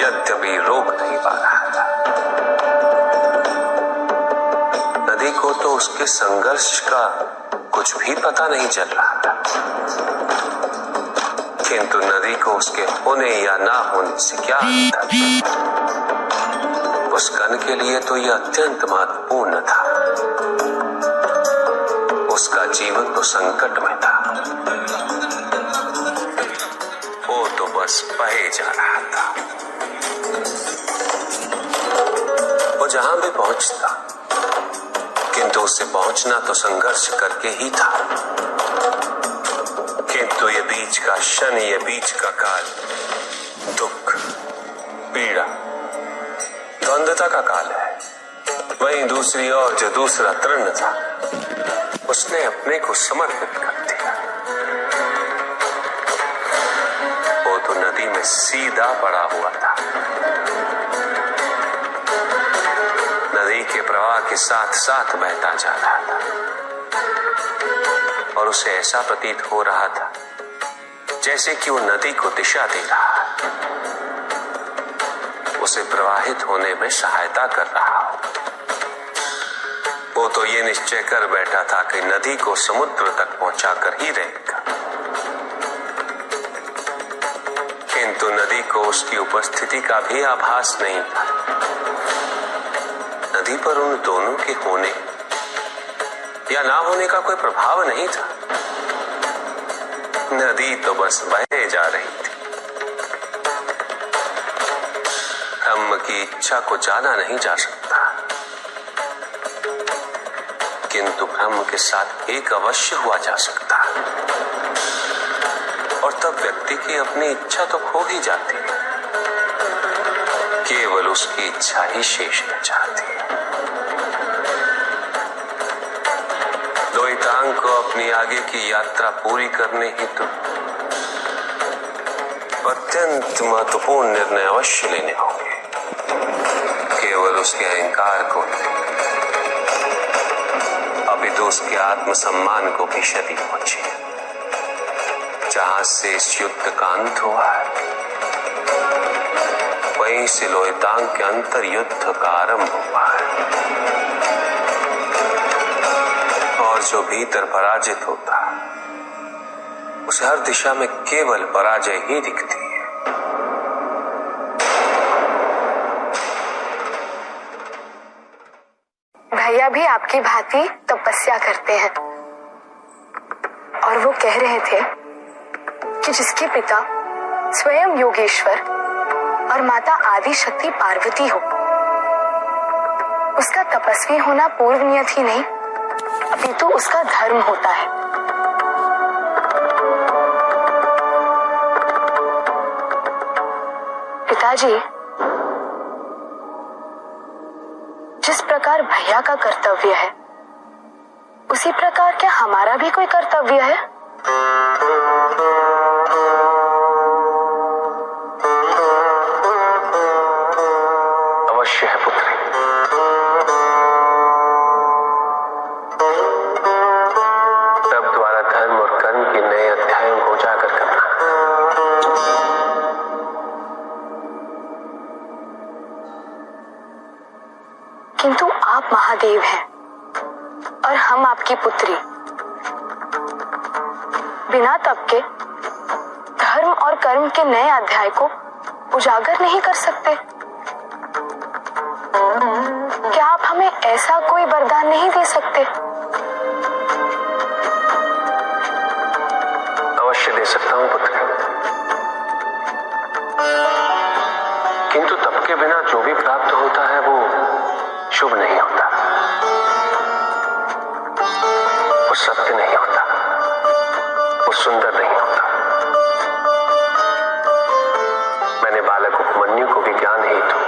यद्यपि रोक नहीं पा रहा था। नदी को तो उसके संघर्ष का कुछ भी पता नहीं चल रहा था, किंतु नदी को उसके होने या ना होने से क्या अंतर? उस कण के लिए तो यह अत्यंत महत्वपूर्ण था। उसका जीवन तो संकट में था। वो तो बस बहे जा रहा था। वो जहां भी पहुंचता, किंतु उसे पहुंचना तो संघर्ष करके ही था। किंतु ये बीच का क्षण, ये बीच का काल दुख, पीड़ा, द्वंद्वता का काल है। वहीं दूसरी ओर जो दूसरा तृण था, उसने अपने को समर्पित कर दिया। वो तो नदी में सीधा पड़ा हुआ था, नदी के प्रवाह के साथ साथ बहता जा रहा था और उसे ऐसा प्रतीत हो रहा था जैसे कि वो नदी को दिशा दे रहा है, उसे प्रवाहित होने में सहायता कर रहा हो। वो तो ये निश्चय कर बैठा था कि नदी को समुद्र तक पहुंचाकर ही रहेगा, किंतु नदी को उसकी उपस्थिति का भी आभास नहीं था। नदी पर उन दोनों के होने या ना होने का कोई प्रभाव नहीं था। नदी तो बस बहे जा रही थी। ब्रह्म की इच्छा को जाना नहीं जा सकता, किंतु ब्रह्म के साथ एक अवश्य हुआ जा सकता, और तब व्यक्ति की अपनी इच्छा तो खो ही जाती है, केवल उसकी इच्छा ही शेष रह जाती है। द्वैतांग को अपनी आगे की यात्रा पूरी करने हेतु अत्यंत महत्वपूर्ण निर्णय अवश्य लेने होंगे। केवल उसके अहंकार को नहीं, अभी तो उसके आत्मसम्मान को भी क्षति पहुंची। जहां से इस युद्ध का अंत हुआ है, वहीं से लोहितांग के अंतर युद्ध का आरंभ हुआ है, और जो भीतर पराजित होता है उसे हर दिशा में केवल पराजय ही दिखती है। भैया भी आपकी भांति तपस्या करते हैं, और वो कह रहे थे कि जिसके पिता स्वयं योगेश्वर और माता आदि शक्ति पार्वती हो, उसका तपस्वी होना पूर्व नियत ही नहीं, अपितु उसका धर्म होता है। पिताजी, जिस प्रकार भैया का कर्तव्य है, उसी प्रकार क्या हमारा भी कोई कर्तव्य है? अवश्य है पुत्री। तब द्वारा धर्म और कर्म के नए अध्यायों को उजागर करना। किंतु आप महादेव हैं और हम आपकी पुत्री। बिना तप के धर्म और कर्म के नए अध्याय को उजागर नहीं कर सकते। क्या आप हमें ऐसा कोई वरदान नहीं दे सकते? अवश्य दे सकता हूं पुत्र, किंतु तप के बिना जो भी प्राप्त होता है वो शुभ नहीं होता, वो सत्य नहीं होता, वो सुंदर नहीं होता। मैंने बालक उपमन्यु को भी ज्ञान हेतु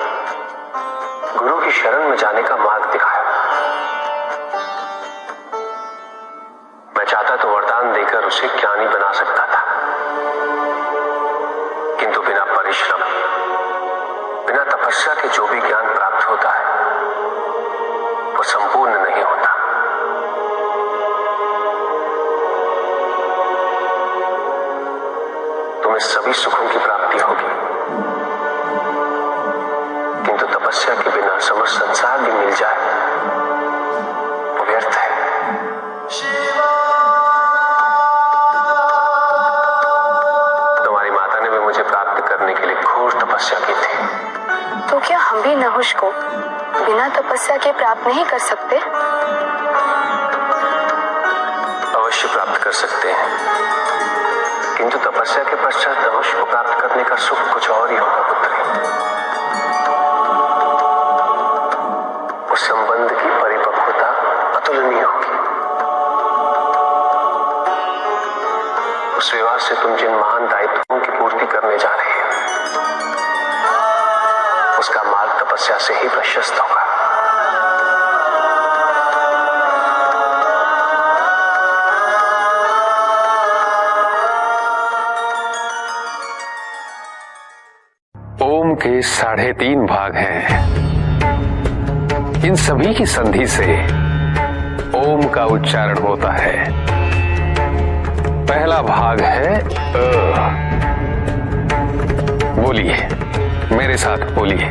गुरु की शरण में जाने का मार्ग दिखाया। मैं चाहता तो वरदान देकर उसे ज्ञानी बना सकता था, किंतु बिना परिश्रम, बिना तपस्या के जो भी ज्ञान प्राप्त होता है वो संपूर्ण नहीं होता। तुम्हें सभी सुखों की प्राप्ति होगी, किंतु तपस्या के बिना समस्त संसार भी मिल जाए वो व्यर्थ है। तुम्हारी माता ने भी मुझे प्राप्त करने के लिए घोर तपस्या की थी। तो क्या हम भी नहुष को बिना तपस्या के प्राप्त नहीं कर सकते? अवश्य प्राप्त कर सकते हैं, किंतु तपस्या के पश्चात नहुष को प्राप्त करने का सुख कुछ और ही होगा पुत्री। उस संबंध की परिपक्वता अतुलनीय होगी। उस विवाह से तुम जिन महान दायित्वों की पूर्ति करने जा रहे हो, उसका मार्ग तपस्या से ही प्रशस्त होगा। ओम के 3.5 भाग हैं। इन सभी की संधि से ओम का उच्चारण होता है। पहला भाग है बोलिए, मेरे साथ बोलिए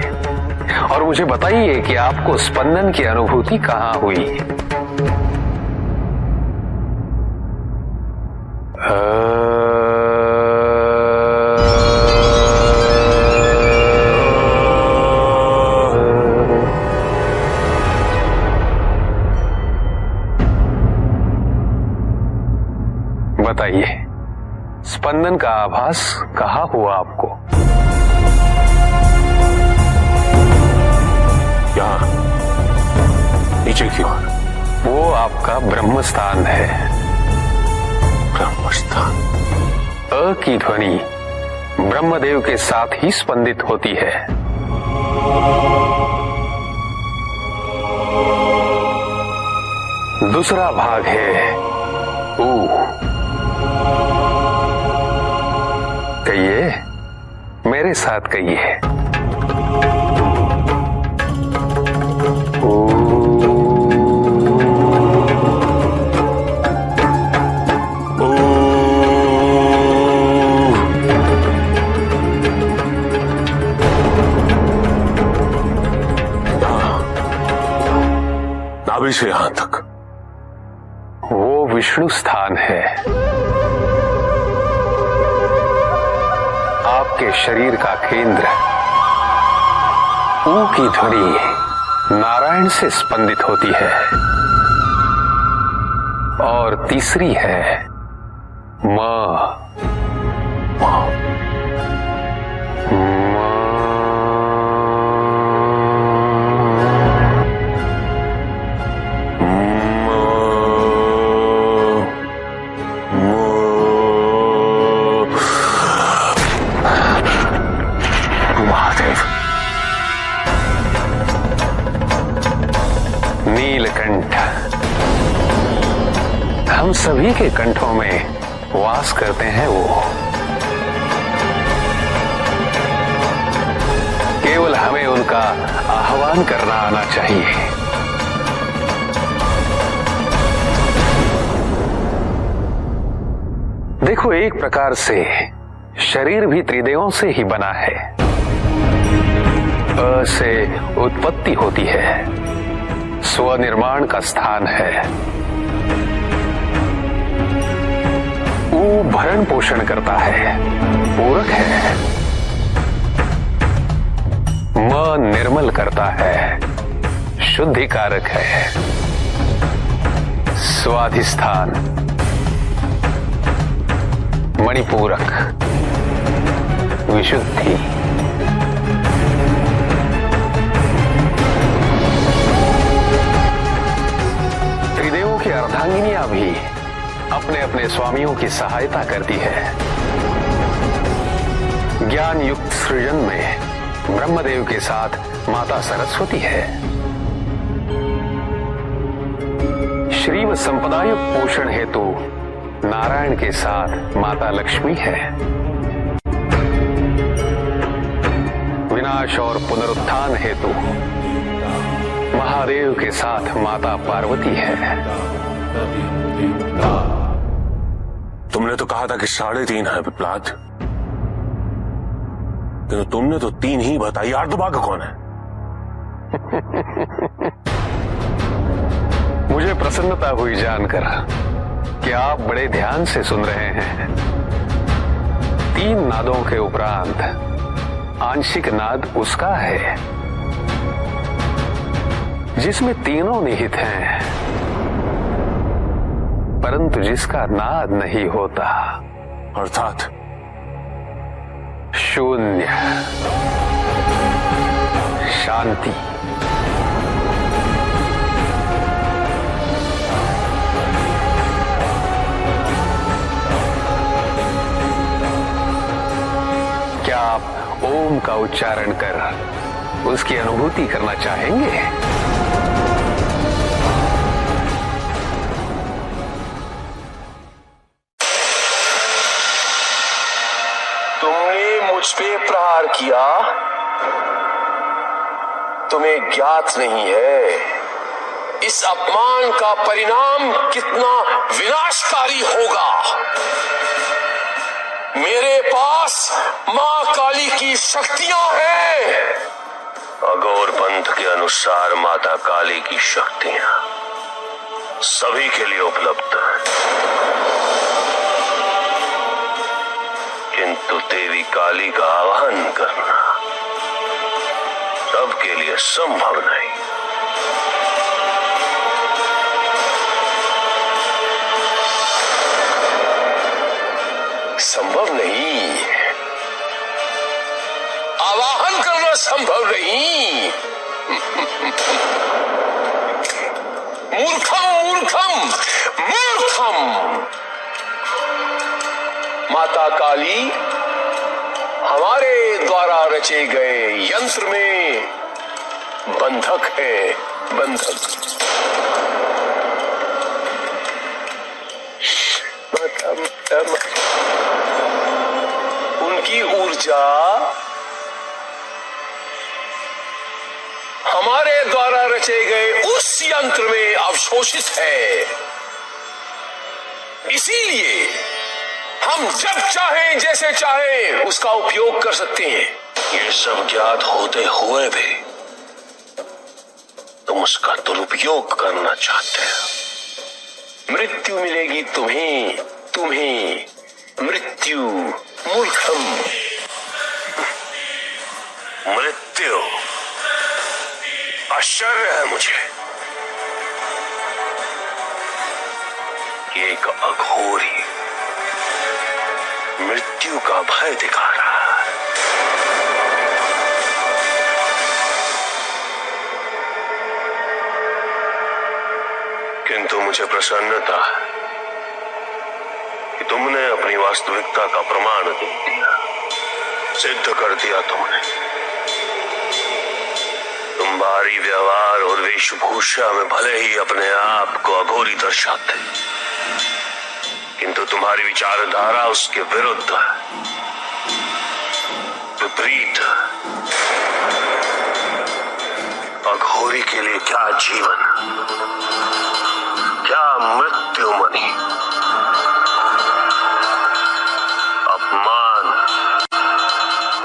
और मुझे बताइए कि आपको स्पंदन की अनुभूति कहां हुई। बताइए, स्पंदन का आभास कहां हुआ आपको? यहां नीचे की ओर। वो आपका ब्रह्मस्थान है। ब्रह्मस्थान। अ की ध्वनि ब्रह्मदेव के साथ ही स्पंदित होती है। दूसरा भाग है ऊ। कहिए, मेरे साथ कहिए। नाभि से यहां तक। वो विष्णु स्थान है। आपके शरीर का केंद्र। ऊ की ध्वनि नारायण से स्पंदित होती है। और तीसरी है म। नीलकंठ। हम सभी के कंठों में वास करते हैं वो। केवल हमें उनका आह्वान करना आना चाहिए। देखो, एक प्रकार से शरीर भी त्रिदेवों से ही बना है। अ से उत्पत्ति होती है, स्वनिर्माण का स्थान है। ऊ भरण पोषण करता है, पूरक है। म निर्मल करता है, शुद्धिकारक है। स्वाधिष्ठान, मणिपूरक, विशुद्धि। त्रिदेवों की अर्धांगिनियां भी अपने अपने स्वामियों की सहायता करती है। ज्ञान युक्त सृजन में ब्रह्मदेव के साथ माता सरस्वती है। श्रीव संपदायुक्त पोषण हेतु नारायण के साथ माता लक्ष्मी है। विनाश और पुनरुत्थान हेतु महादेव के साथ माता पार्वती है। तुमने तो कहा था कि 3.5 है पिपलाद, तो तुमने तो 3 ही बताई। अर्धभाग कौन है? मुझे प्रसन्नता हुई जानकर कि आप बड़े ध्यान से सुन रहे हैं। 3 नादों के उपरांत आंशिक नाद उसका है जिसमें तीनों निहित हैं, परंतु जिसका नाद नहीं होता, अर्थात शून्य, शांति। क्या आप ओम का उच्चारण कर उसकी अनुभूति करना चाहेंगे? तुमने मुझ पे प्रहार किया, तुम्हें ज्ञात नहीं है इस अपमान का परिणाम कितना विनाशकारी होगा। मेरे पास मां काली की शक्तियां हैं। अघोर पंथ के अनुसार माता काली की शक्तियां सभी के लिए उपलब्ध है, किंतु देवी काली का आह्वान करना सबके लिए संभव नहीं। संभव नहीं, आवाहन करना संभव नहीं। मूर्खम मूर्खम मूर्खम। माता काली हमारे द्वारा रचे गए यंत्र में बंधक है, बंधक। उनकी ऊर्जा हमारे द्वारा रचे गए उस यंत्र में अवशोषित है। इसीलिए हम जब चाहें जैसे चाहें उसका उपयोग कर सकते हैं। ये सब ज्ञात होते हुए भी तुम उसका दुरुपयोग करना चाहते हो। मृत्यु मिलेगी तुम्हें, तुम्हें मृत्यु। मूर्खम। मृत्यु आश्चर्य है मुझे कि एक अघोरी मृत्यु का भय दिखा रहा है। किंतु मुझे प्रसन्नता है कि तुमने अपनी वास्तविकता का प्रमाण दे दिया, सिद्ध कर दिया तुमने। तुम बाहरी व्यवहार और वेशभूषा में भले ही अपने आप को अघोरी दर्शाते, किंतु तुम्हारी विचारधारा उसके विरुद्ध है, विपरीत। अघोरी के लिए क्या जीवन, क्या मृत्यु मनी, अपमान,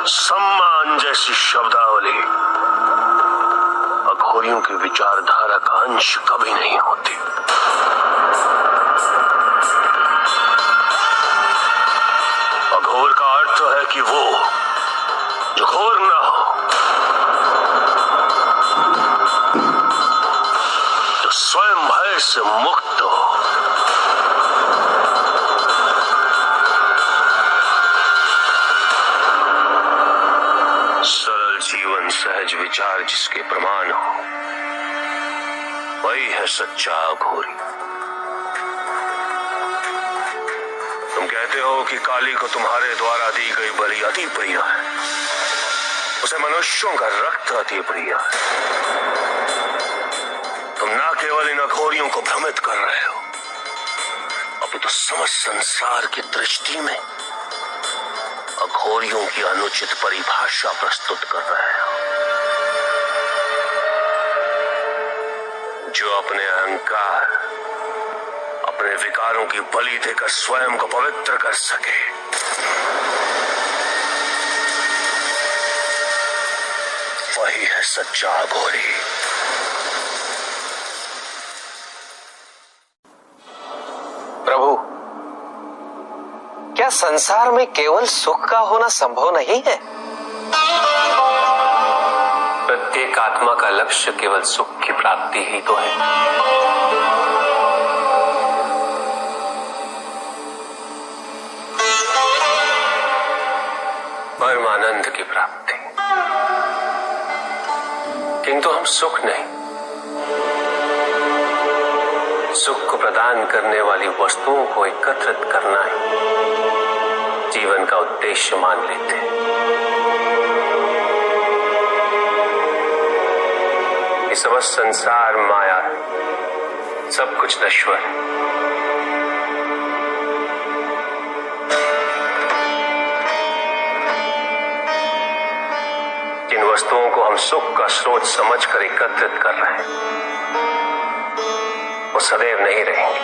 सम्मान जैसी शब्दावली अघोरियों की विचारधारा का अंश कभी नहीं होती। अघोर का अर्थ है कि वो जो घोर ना हो, जो स्वयं भय से मुक्त हो। सरल जीवन, सहज विचार जिसके प्रमाण हो, वही है सच्चा अघोरी। तुम कहते हो कि काली को तुम्हारे द्वारा दी गई बलि अति प्रिय है, उसे मनुष्यों का रक्त अति प्रिय है। तुम ना केवल इन अघोरियों को भ्रमित कर रहे हो, अभी तो समस्त संसार की दृष्टि में अघोरियों की अनुचित परिभाषा प्रस्तुत कर रहे हो। जो अपने अहंकार, अपने विकारों की बलि देकर स्वयं को पवित्र कर सके, वही है सच्चा अघोरी। प्रभु, क्या संसार में केवल सुख का होना संभव नहीं है? प्रत्येक आत्मा का लक्ष्य केवल सुख की प्राप्ति ही तो है। परमानंद की प्राप्ति, किंतु हम सुख नहीं, सुख को प्रदान करने वाली वस्तुओं को एकत्रित करना ही जीवन का उद्देश्य मान लेते हैं। ये समस्त संसार माया है, सब कुछ नश्वर है। जिन वस्तुओं को हम सुख का स्रोत समझकर एकत्रित कर रहे हैं, सदैव नहीं रहेंगे।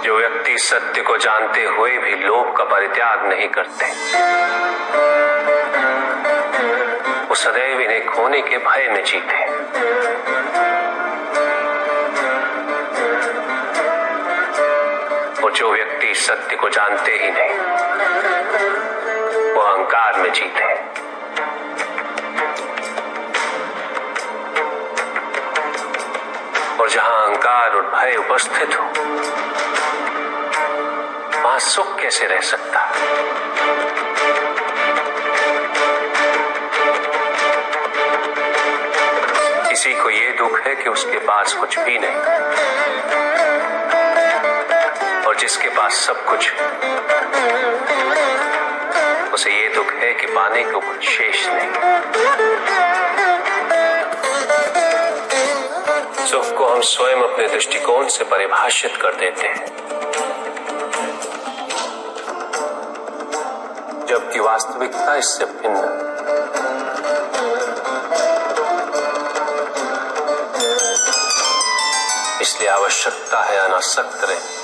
जो व्यक्ति सत्य को जानते हुए भी लोभ का परित्याग नहीं करते, वो सदैव इन्हें खोने के भय में जीते। और जो व्यक्ति सत्य को जानते ही नहीं, वो अहंकार में जीते। और जहां अहंकार और भय उपस्थित हो, वहां सुख कैसे रह सकता? किसी को ये दुख है कि उसके पास कुछ भी नहीं, और जिसके पास सब कुछ है, उसे ये दुख है कि पाने को कुछ शेष नहीं। सुख को हम स्वयं अपने दृष्टिकोण से परिभाषित कर देते हैं, जबकि वास्तविकता इससे भिन्न है। इसलिए आवश्यकता है अनासक्त रहे।